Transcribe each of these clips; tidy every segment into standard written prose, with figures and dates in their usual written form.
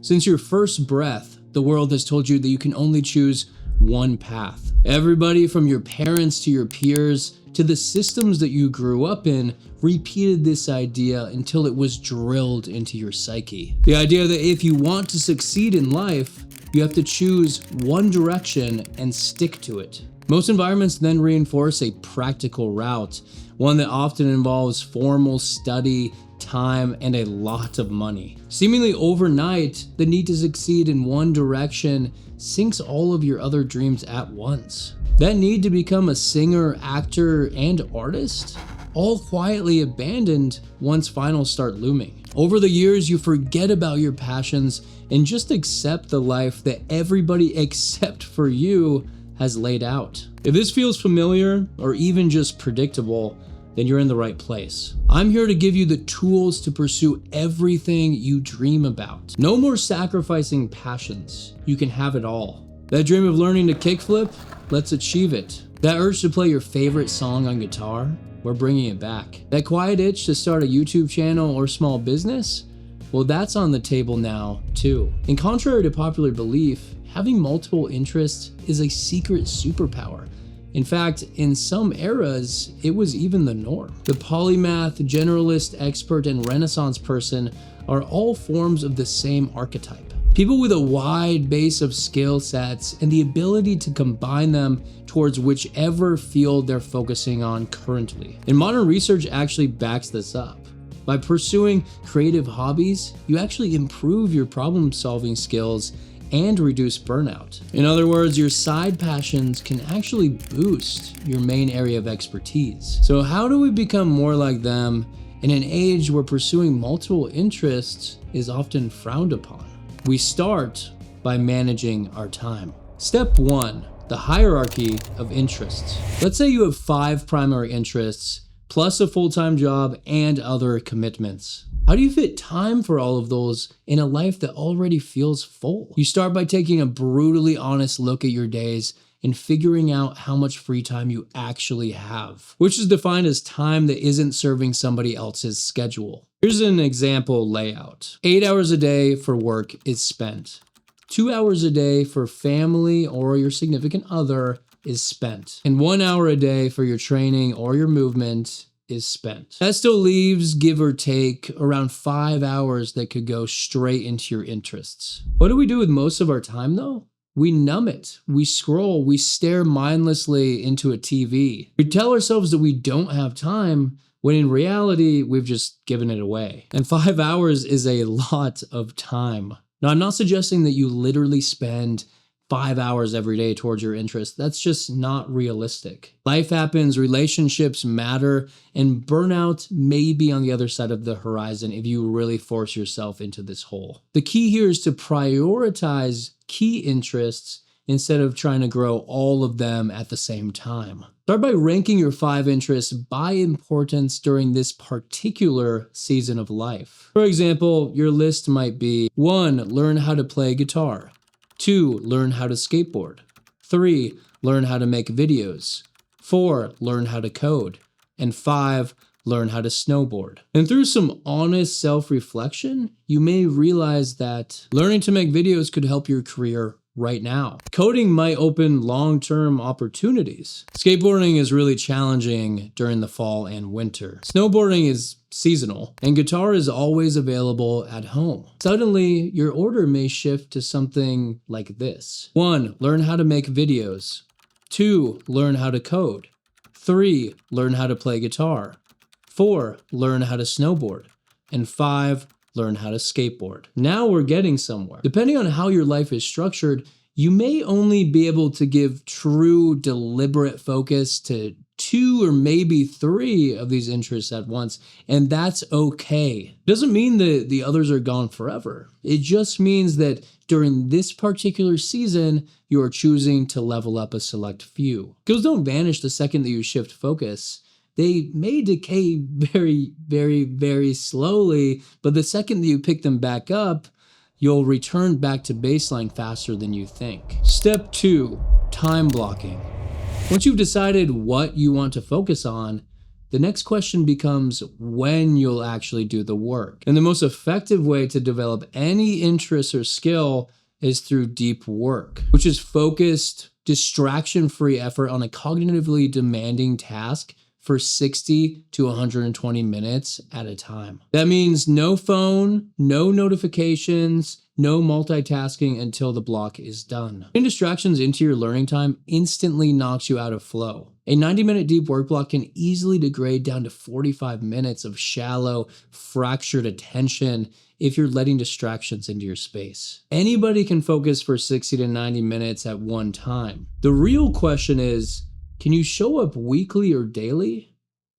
Since your first breath, the world has told you that you can only choose one path. Everybody from your parents to your peers to the systems that you grew up in repeated this idea until it was drilled into your psyche. The idea that if you want to succeed in life, you have to choose one direction and stick to it. Most environments then reinforce a practical route, one that often involves formal study, time, and a lot of money. Seemingly overnight, the need to succeed in one direction sinks all of your other dreams at once. That need to become a singer, actor, and artist, all quietly abandoned once finals start looming. Over the years, you forget about your passions and just accept the life that everybody except for you has laid out. If this feels familiar or even just predictable, then you're in the right place. I'm here to give you the tools to pursue everything you dream about. No more sacrificing passions. You can have it all. That dream of learning to kickflip? Let's achieve it. That urge to play your favorite song on guitar? We're bringing it back. That quiet itch to start a YouTube channel or small business? Well, that's on the table now, too. And contrary to popular belief, having multiple interests is a secret superpower. In fact, in some eras, it was even the norm. The polymath, generalist, expert, and Renaissance person are all forms of the same archetype. People with a wide base of skill sets and the ability to combine them towards whichever field they're focusing on currently. And modern research actually backs this up. By pursuing creative hobbies, you actually improve your problem-solving skills and reduce burnout. In other words, your side passions can actually boost your main area of expertise. So how do we become more like them in an age where pursuing multiple interests is often frowned upon? We start by managing our time. Step 1, the hierarchy of interests. Let's say you have 5 primary interests, plus a full-time job and other commitments. How do you fit time for all of those in a life that already feels full? You start by taking a brutally honest look at your days and figuring out how much free time you actually have, which is defined as time that isn't serving somebody else's schedule. Here's an example layout. 8 hours a day for work is spent. 2 hours a day for family or your significant other is spent. And 1 hour a day for your training or your movement is spent. That still leaves, give or take, around 5 hours that could go straight into your interests. What do we do with most of our time though? We numb it, we scroll, we stare mindlessly into a TV. We tell ourselves that we don't have time, when in reality, we've just given it away. And 5 hours is a lot of time. Now, I'm not suggesting that you literally spend 5 hours every day towards your interest. That's just not realistic. Life happens, relationships matter, and burnout may be on the other side of the horizon if you really force yourself into this hole. The key here is to prioritize key interests instead of trying to grow all of them at the same time. Start by ranking your 5 interests by importance during this particular season of life. For example, your list might be 1, learn how to play guitar. 2, learn how to skateboard. 3, learn how to make videos. 4, learn how to code. And 5, learn how to snowboard. And through some honest self-reflection, you may realize that learning to make videos could help your career right now. Coding might open long-term opportunities. Skateboarding is really challenging during the fall and winter. Snowboarding is seasonal, and guitar is always available at home. Suddenly, your order may shift to something like this. 1, learn how to make videos. 2, learn how to code. 3, learn how to play guitar. 4, learn how to snowboard. And 5, learn how to skateboard. Now we're getting somewhere. Depending on how your life is structured, you may only be able to give true, deliberate focus to 2 or maybe 3 of these interests at once, and that's okay. It doesn't mean that the others are gone forever. It just means that during this particular season, you are choosing to level up a select few. Skills don't vanish the second that you shift focus. They may decay very, very, very slowly, but the second that you pick them back up, you'll return back to baseline faster than you think. Step 2, time blocking. Once you've decided what you want to focus on, The next question becomes when you'll actually do the work. And the most effective way to develop any interest or skill is through deep work, which is focused, distraction-free effort on a cognitively demanding task for 60 to 120 minutes at a time. That means no phone, no notifications, no multitasking until the block is done. Putting distractions into your learning time instantly knocks you out of flow. A 90-minute deep work block can easily degrade down to 45 minutes of shallow, fractured attention if you're letting distractions into your space. Anybody can focus for 60 to 90 minutes at one time. The real question is, can you show up weekly or daily?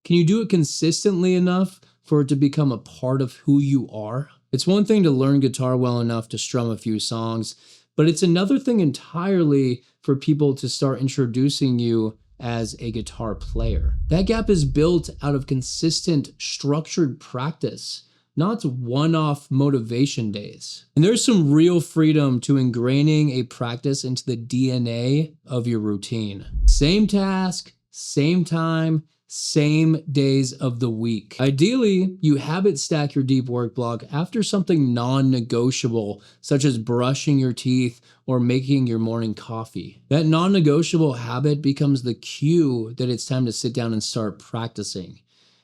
Can you do it consistently enough for it to become a part of who you are? It's one thing to learn guitar well enough to strum a few songs, but it's another thing entirely for people to start introducing you as a guitar player. That gap is built out of consistent, structured practice, not one-off motivation days. And there's some real freedom to ingraining a practice into the DNA of your routine. Same task, same time, same days of the week. Ideally, you habit stack your deep work block after something non-negotiable, such as brushing your teeth or making your morning coffee. That non-negotiable habit becomes the cue that it's time to sit down and start practicing.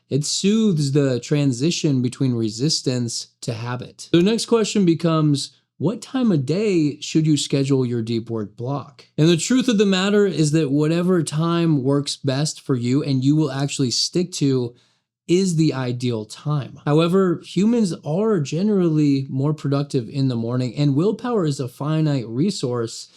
It soothes the transition between resistance to habit. So the next question becomes, what time of day should you schedule your deep work block? And the truth of the matter is that whatever time works best for you and you will actually stick to is the ideal time. However, humans are generally more productive in the morning, and willpower is a finite resource.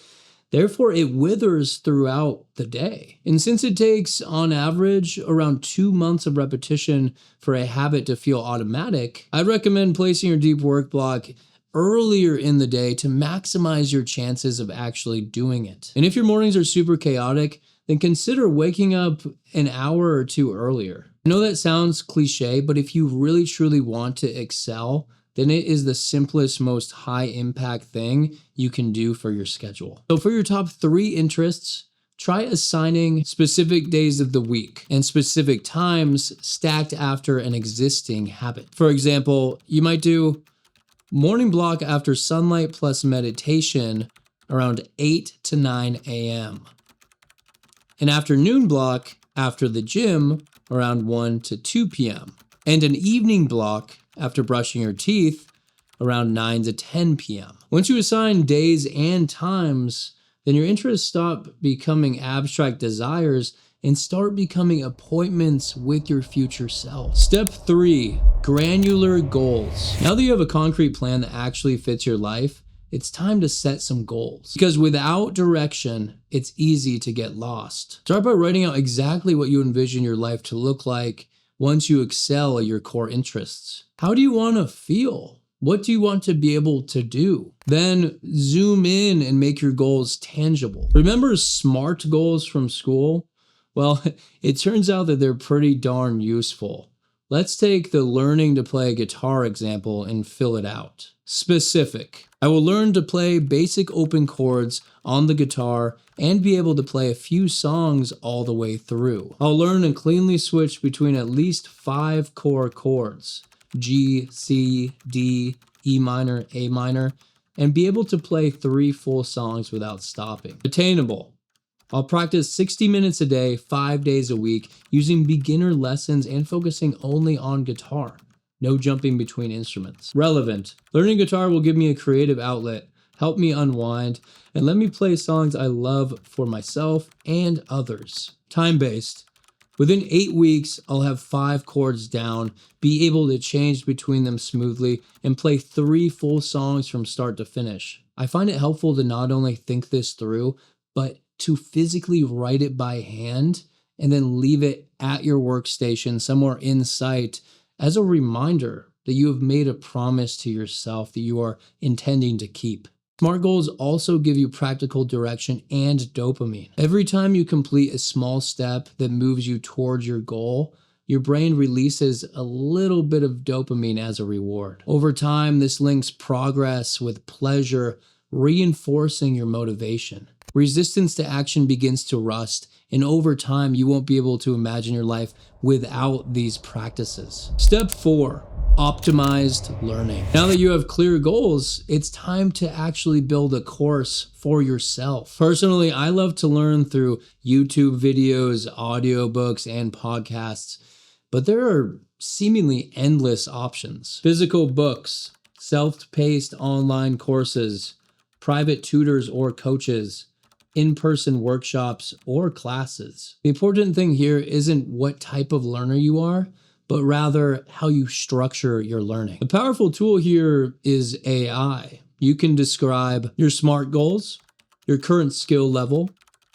Therefore, it withers throughout the day. And since it takes, on average, around 2 months of repetition for a habit to feel automatic, I'd recommend placing your deep work block earlier in the day to maximize your chances of actually doing it. And if your mornings are super chaotic, then consider waking up an hour or two earlier. I know that sounds cliche, but if you really truly want to excel, then it is the simplest, most high impact thing you can do for your schedule. So for your top 3 interests, try assigning specific days of the week and specific times stacked after an existing habit. For example, you might do morning block after sunlight plus meditation around 8 to 9 a.m. An afternoon block after the gym around 1 to 2 p.m. And an evening block after brushing your teeth around 9 to 10 p.m. Once you assign days and times, then your interests stop becoming abstract desires and start becoming appointments with your future self. Step 3, granular goals. Now that you have a concrete plan that actually fits your life, it's time to set some goals. Because without direction, it's easy to get lost. Start by writing out exactly what you envision your life to look like once you excel at your core interests. How do you want to feel? What do you want to be able to do? Then zoom in and make your goals tangible. Remember SMART goals from school? Well, it turns out that they're pretty darn useful. Let's take the learning to play guitar example and fill it out. Specific. I will learn to play basic open chords on the guitar and be able to play a few songs all the way through. I'll learn and cleanly switch between at least 5 core chords, G, C, D, E minor, A minor, and be able to play 3 full songs without stopping. Attainable. I'll practice 60 minutes a day, 5 days a week, using beginner lessons and focusing only on guitar. No jumping between instruments. Relevant. Learning guitar will give me a creative outlet, help me unwind, and let me play songs I love for myself and others. Time-based. Within 8 weeks, I'll have 5 chords down, be able to change between them smoothly, and play 3 full songs from start to finish. I find it helpful to not only think this through, but to physically write it by hand and then leave it at your workstation somewhere in sight as a reminder that you have made a promise to yourself that you are intending to keep. SMART goals also give you practical direction and dopamine. Every time you complete a small step that moves you towards your goal, your brain releases a little bit of dopamine as a reward. Over time, this links progress with pleasure, reinforcing your motivation. Resistance to action begins to rust, and over time, you won't be able to imagine your life without these practices. Step 4. Optimized learning. Now that you have clear goals, it's time to actually build a course for yourself. Personally, I love to learn through YouTube videos, audiobooks, and podcasts, but there are seemingly endless options. Physical books, self-paced online courses, private tutors or coaches, in-person workshops or classes. The important thing here isn't what type of learner you are, but rather how you structure your learning. The powerful tool here is AI. You can describe your SMART goals, your current skill level,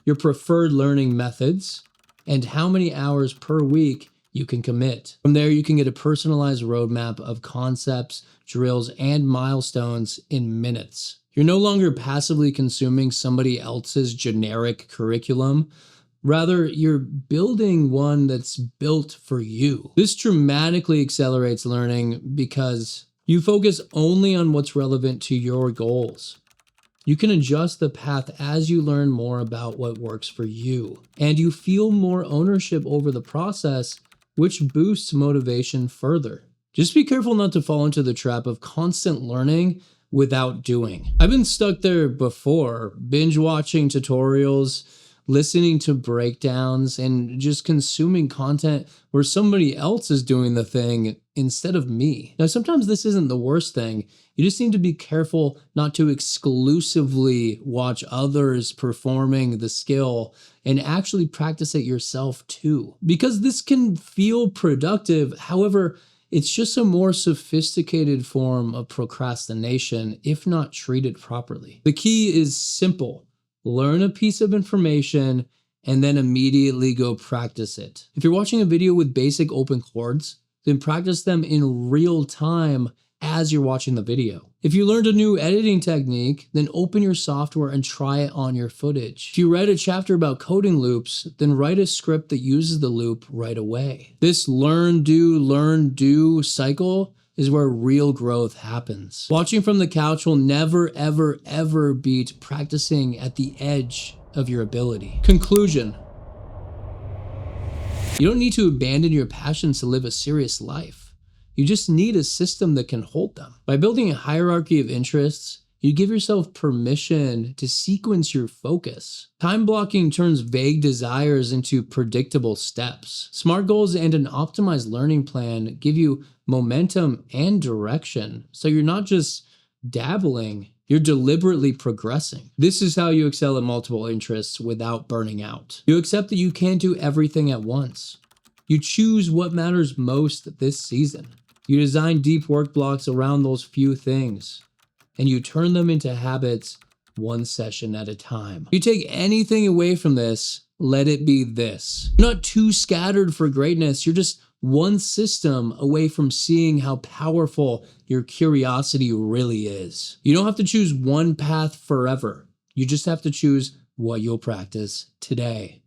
your preferred learning methods, and how many hours per week you can commit. From there, you can get a personalized roadmap of concepts, drills, and milestones in minutes. You're no longer passively consuming somebody else's generic curriculum. Rather, you're building one that's built for you. This dramatically accelerates learning because you focus only on what's relevant to your goals. You can adjust the path as you learn more about what works for you, and you feel more ownership over the process, which boosts motivation further. Just be careful not to fall into the trap of constant learning without doing. I've been stuck there before, binge watching tutorials, listening to breakdowns, and just consuming content where somebody else is doing the thing instead of me. Now, sometimes this isn't the worst thing. You just need to be careful not to exclusively watch others performing the skill and actually practice it yourself too. Because this can feel productive, however, it's just a more sophisticated form of procrastination if not treated properly. The key is simple. Learn a piece of information and then immediately go practice it. If you're watching a video with basic open chords, then practice them in real time as you're watching the video. If you learned a new editing technique, then open your software and try it on your footage. If you read a chapter about coding loops, then write a script that uses the loop right away. This learn, do cycle is where real growth happens. Watching from the couch will never, ever, ever beat practicing at the edge of your ability. Conclusion. You don't need to abandon your passions to live a serious life. You just need a system that can hold them. By building a hierarchy of interests, you give yourself permission to sequence your focus. Time blocking turns vague desires into predictable steps. SMART goals and an optimized learning plan give you momentum and direction. So you're not just dabbling, you're deliberately progressing. This is how you excel at multiple interests without burning out. You accept that you can't do everything at once. You choose what matters most this season. You design deep work blocks around those few things, and you turn them into habits one session at a time. If you take anything away from this, let it be this. You're not too scattered for greatness. You're just one system away from seeing how powerful your curiosity really is. You don't have to choose one path forever. You just have to choose what you'll practice today.